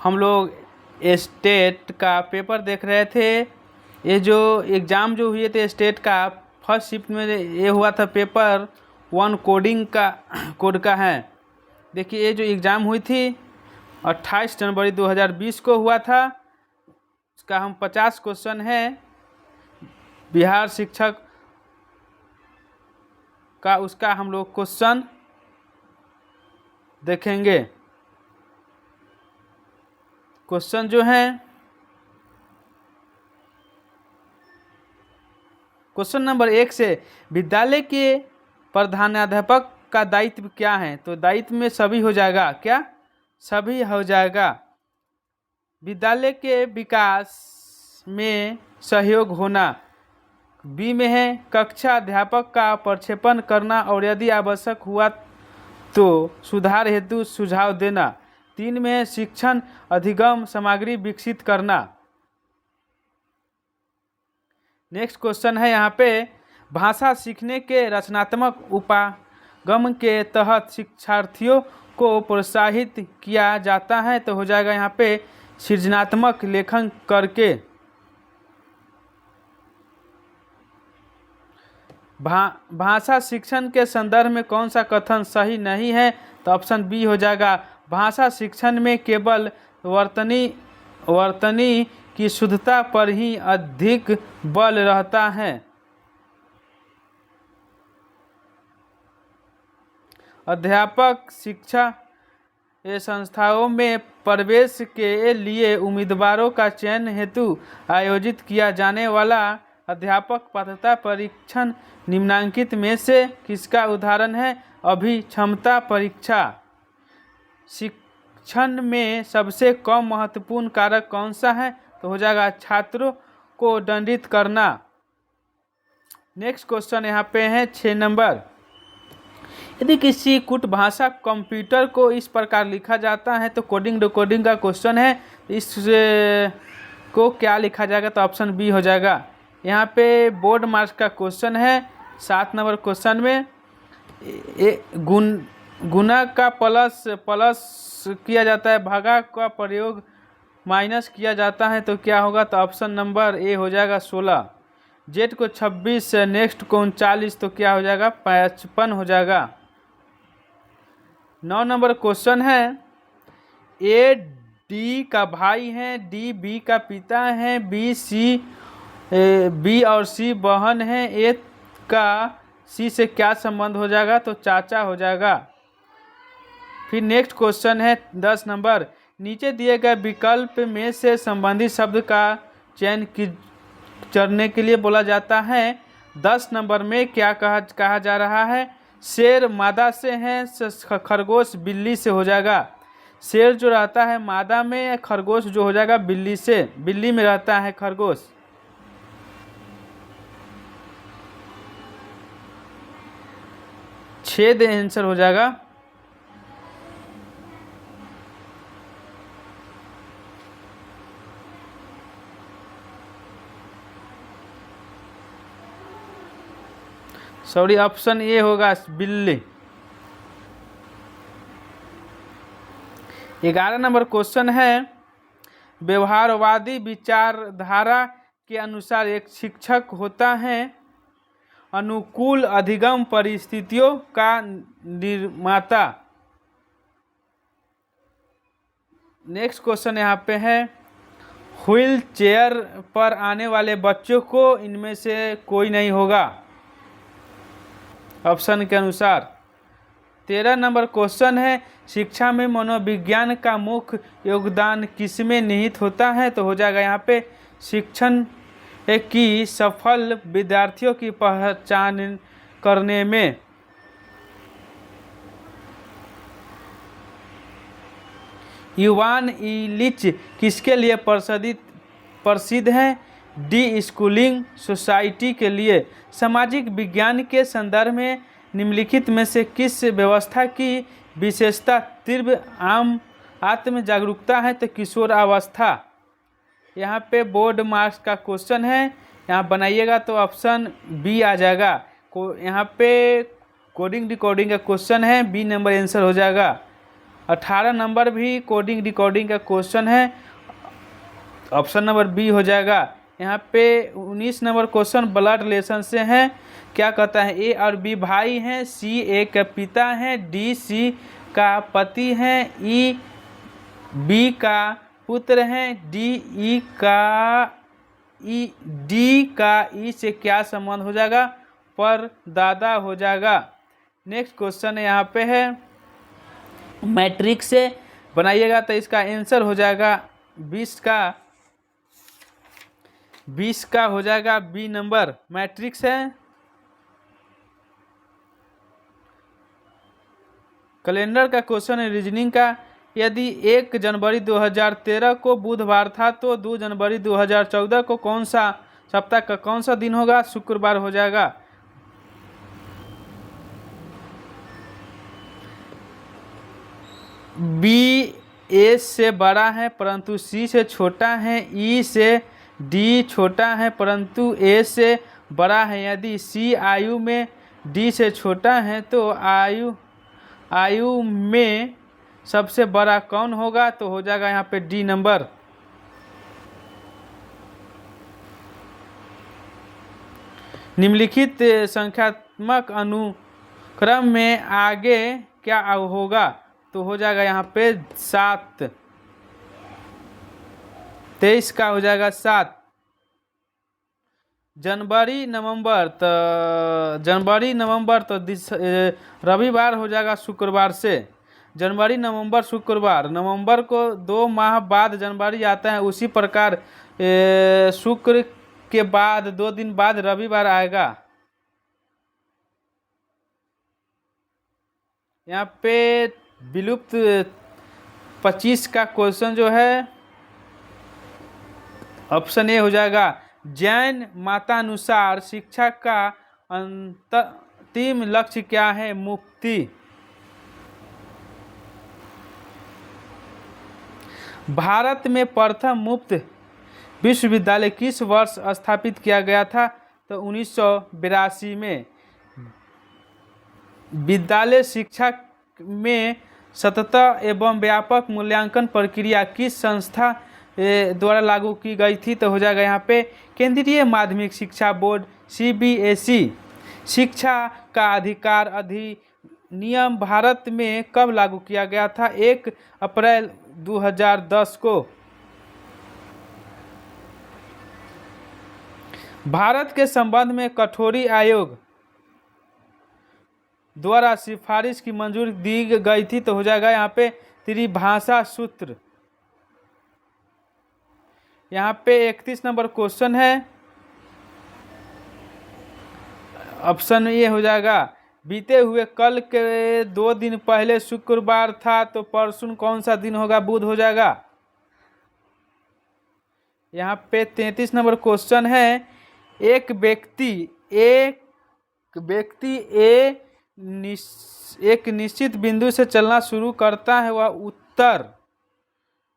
हम लोग स्टेट का पेपर देख रहे थे। ये जो एग्ज़ाम जो हुए थे स्टेट का, फर्स्ट शिफ्ट में ये हुआ था पेपर 1 कोड का है। देखिए ये जो एग्ज़ाम हुई थी 28 जनवरी 2020 को हुआ था। उसका हम 50 क्वेश्चन है बिहार शिक्षक का, उसका हम लोग क्वेश्चन देखेंगे। क्वेश्चन जो है, क्वेश्चन नंबर 1 से, विद्यालय के प्रधानाध्यापक का दायित्व क्या है? तो दायित्व में सभी हो जाएगा, क्या सभी हो जाएगा। विद्यालय के विकास में सहयोग होना। बी में है कक्षा अध्यापक का प्रक्षेपण करना और यदि आवश्यक हुआ तो सुधार हेतु सुझाव देना। 3 में है शिक्षण अधिगम सामग्री विकसित करना। नेक्स्ट क्वेश्चन है यहाँ पे, भाषा सीखने के रचनात्मक उपागम के तहत शिक्षार्थियों को प्रोत्साहित किया जाता है। तो हो जाएगा यहाँ पे सृजनात्मक लेखन करके। भाषा शिक्षण के संदर्भ में कौन सा कथन सही नहीं है? तो ऑप्शन बी हो जाएगा, भाषा शिक्षण में केवल वर्तनी की शुद्धता पर ही अधिक बल रहता है। अध्यापक शिक्षा संस्थाओं में प्रवेश के लिए उम्मीदवारों का चयन हेतु आयोजित किया जाने वाला अध्यापक पात्रता परीक्षण निम्नलिखित में से किसका उदाहरण है? अभिक्षमता परीक्षा। शिक्षण में सबसे कम महत्वपूर्ण कारक कौन सा है? तो हो जाएगा छात्रों को दंडित करना। नेक्स्ट क्वेश्चन यहाँ पे है 6 नंबर, यदि किसी कूट भाषा कंप्यूटर को इस प्रकार लिखा जाता है, तो कोडिंग डिकोडिंग का क्वेश्चन है, इस को क्या लिखा जाएगा? तो ऑप्शन बी हो जाएगा। यहाँ पे बोर्ड मार्क्स का क्वेश्चन है 7 नंबर क्वेश्चन में, गुना का प्लस किया जाता है, भागा का प्रयोग माइनस किया जाता है, तो क्या होगा? तो ऑप्शन नंबर ए हो जाएगा 16। जेड को 26, नेक्स्ट को 39, तो क्या हो जाएगा? 55 हो जाएगा। 9 नंबर क्वेश्चन है, ए डी का भाई है, डी बी का पिता है, बी और सी बहन है, ए का सी से क्या संबंध हो जाएगा? तो चाचा हो जाएगा। फिर नेक्स्ट क्वेश्चन है 10 नंबर, नीचे दिए गए विकल्प में से संबंधित शब्द का चयन करने के लिए बोला जाता है। 10 नंबर में क्या कहा जा रहा है? शेर मादा से है, खरगोश बिल्ली से हो जाएगा। शेर जो रहता है मादा में, खरगोश जो हो जाएगा बिल्ली से, बिल्ली में रहता है खरगोश। छेद आंसर हो जाएगा। सॉरी, ऑप्शन ए होगा बिल्ली। 11 नंबर क्वेश्चन है, व्यवहारवादी विचारधारा के अनुसार एक शिक्षक होता है अनुकूल अधिगम परिस्थितियों का निर्माता। नेक्स्ट क्वेश्चन यहाँ पे है, व्हील चेयर पर आने वाले बच्चों को इनमें से कोई नहीं होगा ऑप्शन के अनुसार। 13 नंबर क्वेश्चन है, शिक्षा में मनोविज्ञान का मुख्य योगदान किसमें निहित होता है? तो हो जाएगा यहाँ पे शिक्षण की सफल विद्यार्थियों की पहचान करने में। इवान इलिच किसके लिए प्रसिद्ध है? डी स्कूलिंग सोसाइटी के लिए। सामाजिक विज्ञान के संदर्भ में निम्नलिखित में से किस व्यवस्था की विशेषता तीव्र आत्म जागरूकता है? तो किशोरावस्था। यहाँ पे बोर्ड मार्क्स का क्वेश्चन है, यहाँ बनाइएगा तो ऑप्शन बी आ जाएगा। यहाँ पे कोडिंग डिकोडिंग का क्वेश्चन है, बी नंबर आंसर हो जाएगा। 18 नंबर भी कोडिंग रिकॉर्डिंग का क्वेश्चन है, ऑप्शन नंबर बी हो जाएगा। यहाँ पे 19 नंबर क्वेश्चन ब्लड रिलेशन से है। क्या कहता है, ए और बी भाई हैं, सी ए का पिता है, डी सी का पति है, ई बी का पुत्र हैं, डी का ई से क्या संबंध हो जाएगा, पर दादा हो जाएगा। नेक्स्ट क्वेश्चन यहाँ पे है मैट्रिक्स से बनाइएगा तो इसका आंसर हो जाएगा 20 का हो जाएगा बी नंबर। मैट्रिक्स है। कैलेंडर का क्वेश्चन है रीजनिंग का। यदि 1 जनवरी 2013 को बुधवार था तो 2 जनवरी 2014 को कौन सा सप्ताह का कौन सा दिन होगा, शुक्रवार हो जाएगा। बी ए से बड़ा है परंतु सी से छोटा है, ई से डी छोटा है परंतु ए से बड़ा है। यदि सी आयु में डी से छोटा है तो आयु में सबसे बड़ा कौन होगा, तो हो जाएगा यहाँ पे डी नंबर। निम्नलिखित संख्यात्मक अनुक्रम में आगे क्या होगा, तो हो जाएगा यहाँ पे 7। 23 का हो जाएगा 7। जनवरी नवंबर तो रविवार हो जाएगा शुक्रवार से। जनवरी नवंबर शुक्रवार, नवंबर को 2 माह बाद जनवरी आता है, उसी प्रकार शुक्र के बाद 2 दिन बाद रविवार आएगा। यहाँ पे विलुप्त 25 का क्वेश्चन जो है ऑप्शन ए हो जाएगा। जैन मतानुसार शिक्षा का अंतिम लक्ष्य क्या है, मुक्ति। भारत में प्रथम मुक्त विश्वविद्यालय किस वर्ष स्थापित किया गया था, तो 1982 में। विद्यालय शिक्षा में सतत एवं व्यापक मूल्यांकन प्रक्रिया किस संस्था द्वारा लागू की गई थी, तो हो जाएगा यहाँ पे केंद्रीय माध्यमिक शिक्षा बोर्ड CBSE। शिक्षा का अधिकार अधिनियम भारत में कब लागू किया गया था, 1 अप्रैल 2010 को। भारत के संबंध में कठोरी आयोग द्वारा सिफारिश की मंजूरी दी गई थी, तो हो जाएगा यहाँ पे त्रिभाषा सूत्र। यहाँ पे 31 नंबर क्वेश्चन है, ऑप्शन ये हो जाएगा। बीते हुए कल के 2 दिन पहले शुक्रवार था तो परसों कौन सा दिन होगा, बुध हो जाएगा। यहाँ पे 33 नंबर क्वेश्चन है, एक व्यक्ति एक निश्चित बिंदु से चलना शुरू करता है, वह उत्तर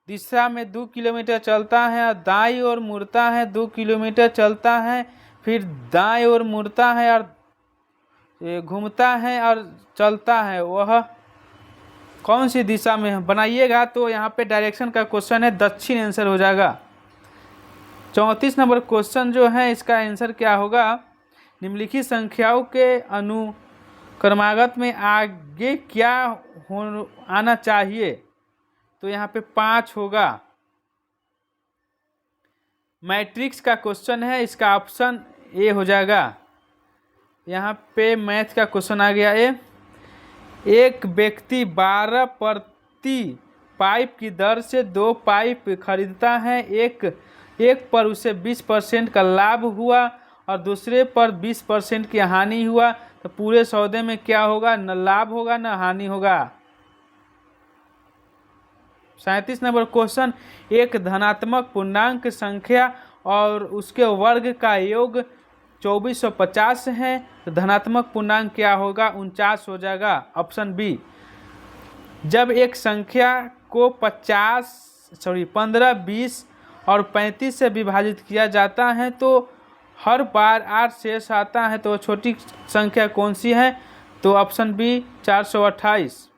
दिशा में 2 किलोमीटर चलता है और दाईं ओर मुड़ता है, 2 किलोमीटर चलता है, फिर दाईं ओर मुड़ता है और घूमता है और चलता है, वह कौन सी दिशा में बनाइएगा, तो यहाँ पे डायरेक्शन का क्वेश्चन है, दक्षिण आंसर हो जाएगा। 34 नंबर क्वेश्चन जो है इसका आंसर क्या होगा, निम्नलिखित संख्याओं के अनुक्रमागत में आगे क्या आना चाहिए, तो यहाँ पे 5 होगा। मैट्रिक्स का क्वेश्चन है, इसका ऑप्शन ए हो जाएगा। यहाँ पे मैथ का क्वेश्चन आ गया ए। एक व्यक्ति 12 प्रति पाइप की दर से 2 पाइप खरीदता है, एक पर उसे 20% का लाभ हुआ और दूसरे पर 20% की हानि हुआ, तो पूरे सौदे में क्या होगा, न लाभ होगा न हानि होगा। 37 नंबर क्वेश्चन, एक धनात्मक पूर्णांक संख्या और उसके वर्ग का योग 2450 है, तो धनात्मक पूर्णांक क्या होगा, 49 हो जाएगा, ऑप्शन बी। जब एक संख्या को 15, 20 और 35 से विभाजित किया जाता है तो हर बार 8 शेष आता है, तो छोटी संख्या कौन सी है, तो ऑप्शन बी 428।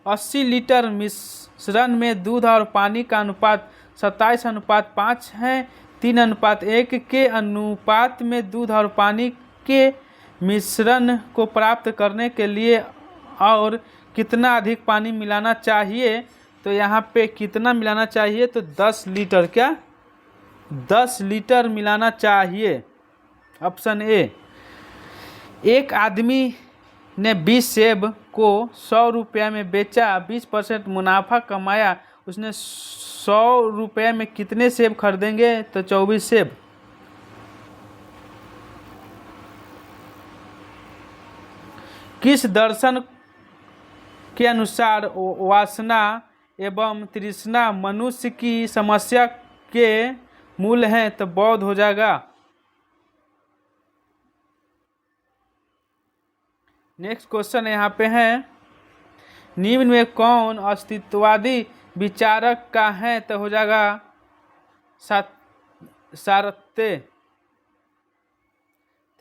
80 लीटर मिश्रण में दूध और पानी का अनुपात 27:5 है। 3:1 के अनुपात में दूध और पानी के मिश्रण को प्राप्त करने के लिए और कितना अधिक पानी मिलाना चाहिए? तो यहाँ पे कितना मिलाना चाहिए? तो 10 लीटर। क्या 10 लीटर मिलाना चाहिए। Option A. एक आदमी ने 20 सेब को 100 रुपये में बेचा, 20% मुनाफा कमाया। उसने 100 रुपये में कितने सेब खरीदेंगे? तो 24 सेब। किस दर्शन के अनुसार वासना एवं तृष्णा मनुष्य की समस्या के मूल हैं? तो बौद्ध हो जाएगा। नेक्स्ट क्वेश्चन यहाँ पे है, निम्न में कौन अस्तित्ववादी विचारक का है? तो हो जाएगा सारते।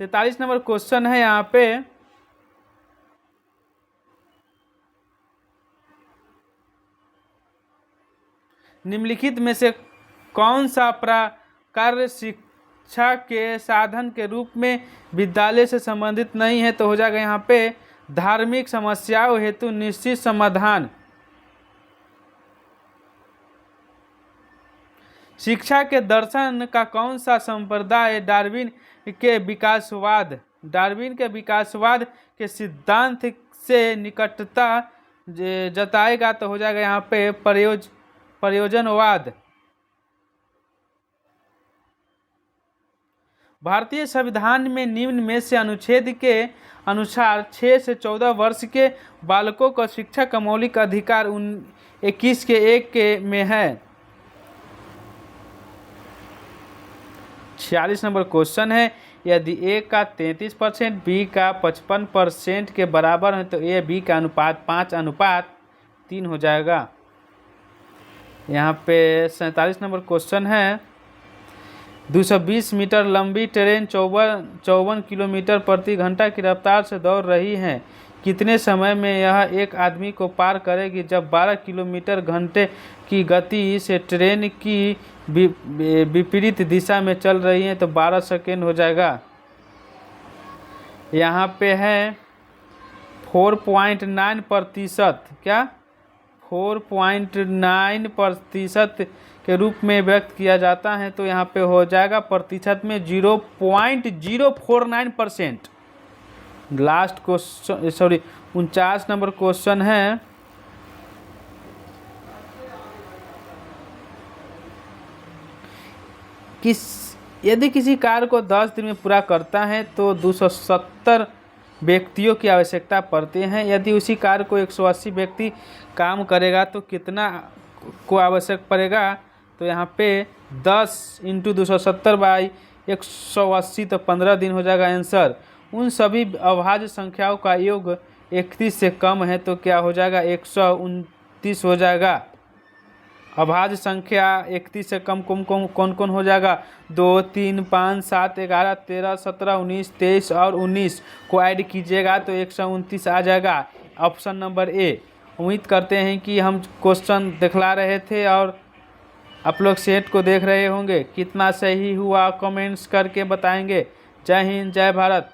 43 नंबर क्वेश्चन है यहाँ पे, निम्नलिखित में से कौन सा प्रकार शिक्षा के साधन के रूप में विद्यालय से संबंधित नहीं है? तो हो जाएगा यहाँ पे धार्मिक समस्याओं हेतु निश्चित समाधान। शिक्षा के दर्शन का कौन सा संप्रदाय डार्विन के विकासवाद के सिद्धांत से निकटता जताएगा? तो हो जाएगा यहाँ पे प्रयोजनवाद। भारतीय संविधान में निम्न में से अनुच्छेद के अनुसार 6 से 14 वर्ष के बालकों को शिक्षा का मौलिक अधिकार 21 के 1 के में है। 46 नंबर क्वेश्चन है, यदि ए का 33%, बी का 55% के बराबर है तो ए बी का अनुपात 5:3 हो जाएगा। यहाँ पे 47 नंबर क्वेश्चन है, 220 मीटर लंबी ट्रेन 54 किलोमीटर प्रति घंटा की रफ्तार से दौड़ रही है। कितने समय में यह एक आदमी को पार करेगी? जब 12 किलोमीटर घंटे की गति से ट्रेन की विपरीत दिशा में चल रही है तो 12 सेकेंड हो जाएगा। यहाँ पे है 4.9%। क्या 4.9% के रूप में व्यक्त किया जाता है? तो यहाँ पे हो जाएगा प्रतिशत में 0.049%। लास्ट क्वेश्चन 49 नंबर क्वेश्चन है, यदि किसी कार्य को 10 दिन में पूरा करता है तो 270 व्यक्तियों की आवश्यकता पड़ती है। यदि उसी कार्य को 180 व्यक्ति काम करेगा तो कितना को आवश्यक पड़ेगा? तो यहाँ पे 10 × 270/180 तो 15 दिन हो जाएगा आंसर। उन सभी अभाज्य संख्याओं का योग 31 से कम है तो क्या हो जाएगा? 129 हो जाएगा। अभाज्य संख्या 31 से कम कौन कौन हो जाएगा? 2, 3, 5, 7, 11, 13, 17, 19, 23 और 19 को ऐड कीजिएगा तो 129 आ जाएगा। Option number A. उम्मीद करते हैं कि हम क्वेश्चन दिखला रहे थे और आप लोग सेट को देख रहे होंगे। कितना सही हुआ कमेंट्स करके बताएंगे। जय हिंद, जय भारत।